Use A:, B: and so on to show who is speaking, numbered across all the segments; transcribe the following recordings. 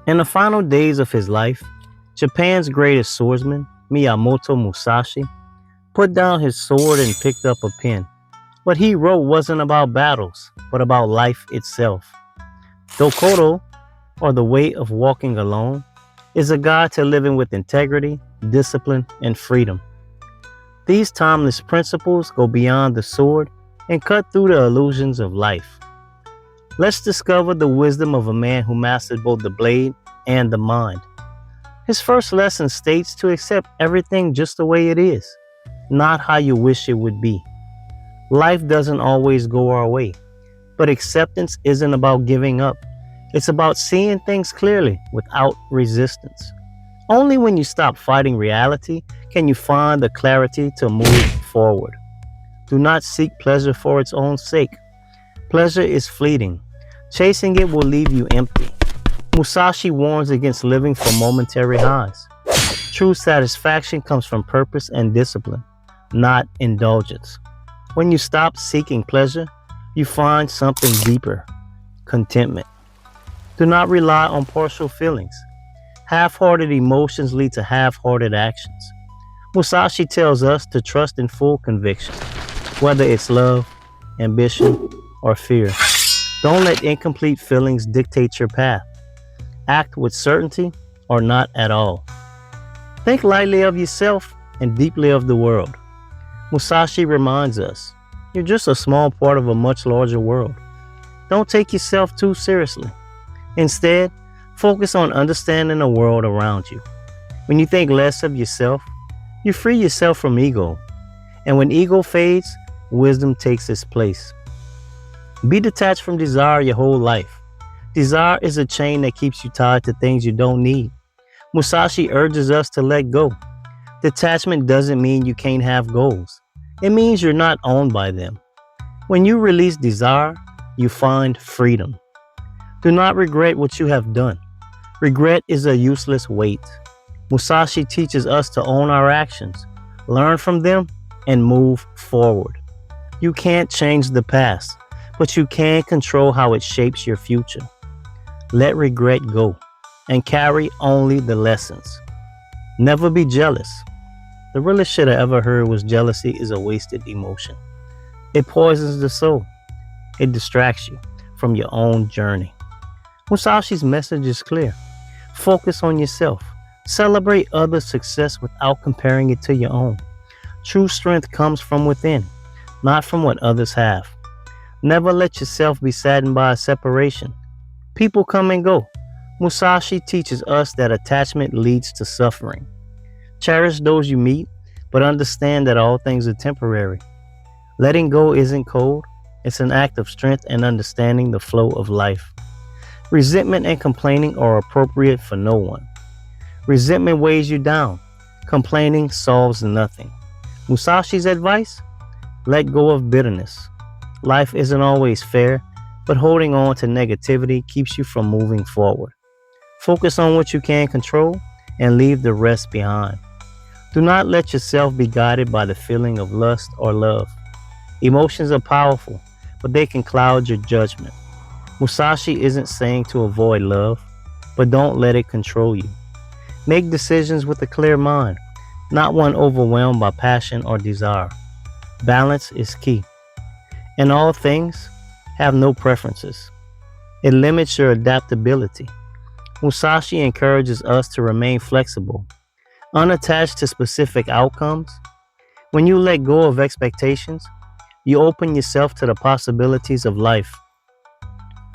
A: In the final days of his life, Japan's greatest swordsman, Miyamoto Musashi, put down his sword and picked up a pen. What he wrote wasn't about battles, but about life itself. Dokkodo, or the way of walking alone, is a guide to living with integrity, discipline, and freedom. These timeless principles go beyond the sword and cut through the illusions of life. Let's discover the wisdom of a man who mastered both the blade and the mind. His first lesson states to accept everything just the way it is, not how you wish it would be. Life doesn't always go our way, but acceptance isn't about giving up. It's about seeing things clearly without resistance. Only when you stop fighting reality can you find the clarity to move forward. Do not seek pleasure for its own sake. Pleasure is fleeting. Chasing it will leave you empty. Musashi warns against living for momentary highs. True satisfaction comes from purpose and discipline, not indulgence. When you stop seeking pleasure, you find something deeper: contentment. Do not rely on partial feelings. Half-hearted emotions lead to half-hearted actions. Musashi tells us to trust in full conviction, whether it's love, ambition, or fear. Don't let incomplete feelings dictate your path. Act with certainty or not at all. Think lightly of yourself and deeply of the world. Musashi reminds us, you're just a small part of a much larger world. Don't take yourself too seriously. Instead, focus on understanding the world around you. When you think less of yourself, you free yourself from ego. And when ego fades, wisdom takes its place. Be detached from desire your whole life. Desire is a chain that keeps you tied to things you don't need. Musashi urges us to let go. Detachment doesn't mean you can't have goals. It means you're not owned by them. When you release desire, you find freedom. Do not regret what you have done. Regret is a useless weight. Musashi teaches us to own our actions, learn from them, and move forward. You can't change the past, but you can control how it shapes your future. Let regret go and carry only the lessons. Never be jealous. The realest shit I ever heard was jealousy is a wasted emotion. It poisons the soul. It distracts you from your own journey. Musashi's message is clear. Focus on yourself. Celebrate others' success without comparing it to your own. True strength comes from within, not from what others have. Never let yourself be saddened by a separation. People come and go. Musashi teaches us that attachment leads to suffering. Cherish those you meet, but understand that all things are temporary. Letting go isn't cold, it's an act of strength and understanding the flow of life. Resentment and complaining are appropriate for no one. Resentment weighs you down. Complaining solves nothing. Musashi's advice? Let go of bitterness. Life isn't always fair, but holding on to negativity keeps you from moving forward. Focus on what you can control and leave the rest behind. Do not let yourself be guided by the feeling of lust or love. Emotions are powerful, but they can cloud your judgment. Musashi isn't saying to avoid love, but don't let it control you. Make decisions with a clear mind, not one overwhelmed by passion or desire. Balance is key. In all things, have no preferences. It limits your adaptability. Musashi encourages us to remain flexible, unattached to specific outcomes. When you let go of expectations, you open yourself to the possibilities of life.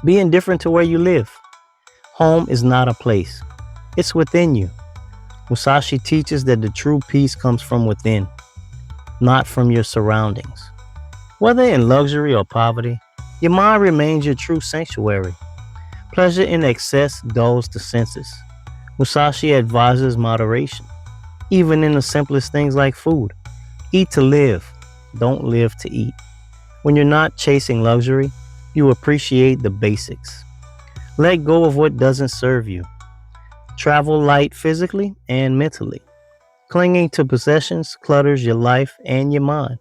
A: Be indifferent to where you live. Home is not a place. It's within you. Musashi teaches that the true peace comes from within, not from your surroundings. Whether in luxury or poverty, your mind remains your true sanctuary. Pleasure in excess dulls the senses. Musashi advises moderation, even in the simplest things like food. Eat to live, don't live to eat. When you're not chasing luxury, you appreciate the basics. Let go of what doesn't serve you. Travel light physically and mentally. Clinging to possessions clutters your life and your mind.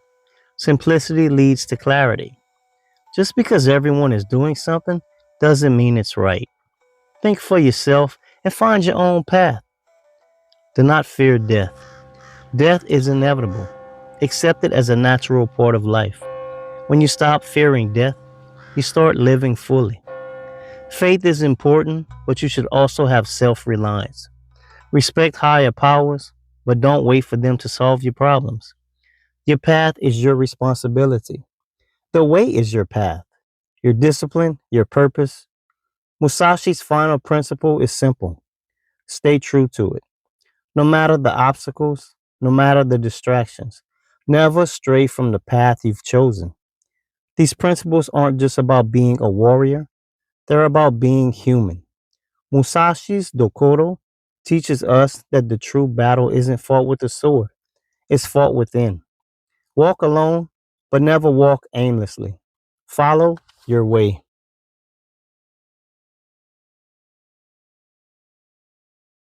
A: Simplicity leads to clarity. Just because everyone is doing something doesn't mean it's right. Think for yourself and find your own path. Do not fear death. Death is inevitable. Accept it as a natural part of life. When you stop fearing death, you start living fully. Faith is important, but you should also have self reliance. Respect higher powers, but don't wait for them to solve your problems. Your path is your responsibility. The way is your path, your discipline, your purpose. Musashi's final principle is simple: stay true to it. No matter the obstacles, no matter the distractions, never stray from the path you've chosen. These principles aren't just about being a warrior, they're about being human. Musashi's Dokkodo teaches us that the true battle isn't fought with the sword, it's fought within. Walk alone, but never walk aimlessly. Follow your way.